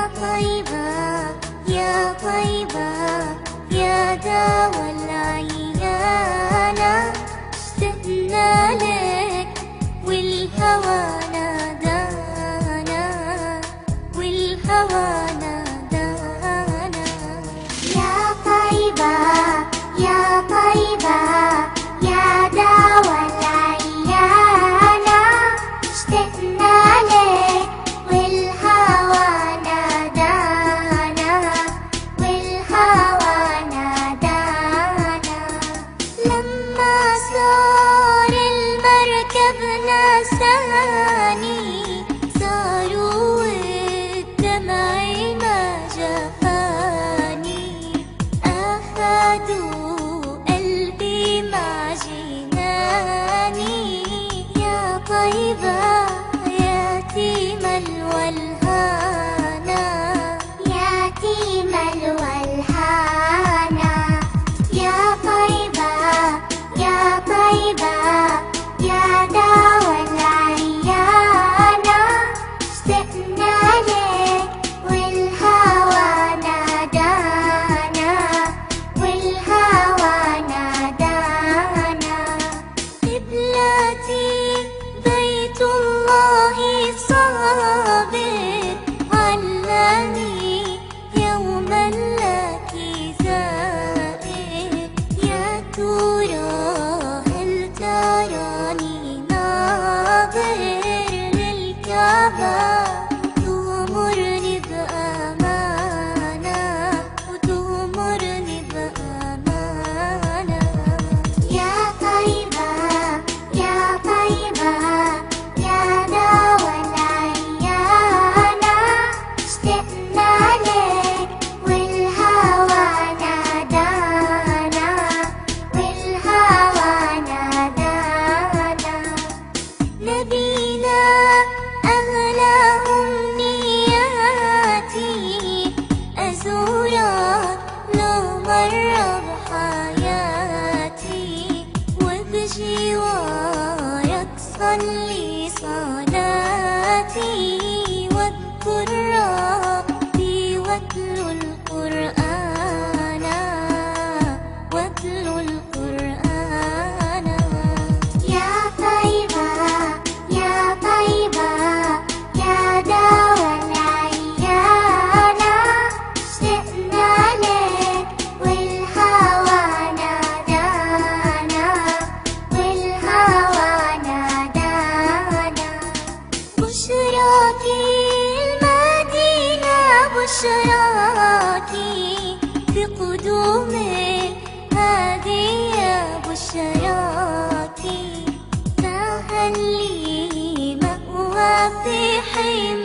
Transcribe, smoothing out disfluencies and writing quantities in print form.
طيبة يا طيبة يا دوا العيانة، اشتقنا لك والهوى نادانا، والهوى نادانا. يا طيبة يا طيبة يا دوا العيانة، اشتقنا لك والهوى نادانا، والهوى نادانا. لما صار المركب نساني، صاروا والدمع ما جفاني، أخذوا قلبي مع جناني. يا طيبة يتيم الولهانا، يتيم الولهانا. يا طيبة يا طيبة يا دوا العيانة، اشتقنا لك والهوى نادانا، والهوى نادانا. قبلتي بيت الله صابر، علاني يوما لك زائر. يا ترى هل تراني ناظر للكعبة، وتغمرني بأمانة، وتغمرني بأمانة. يا طيبة يا طيبة يا دوا العيانة، اشتقنا لك والهوى نادانا، والهوى نادانا. نبينا أغلى أمنياتي، أزورك لو مرة بحياتي، وبجوارك صلي صلاتي، واذكر ربي واتلو القرآن، واتلو القرآن. يا طيبة يا طيبة يا دوا العيانة، اشتقنا لك والهوى نادانا، والهوى نادانا. بشراكي المدينة، بشراكي بقدومك هذه يا بشراكي، فهل لي مأوى في حماك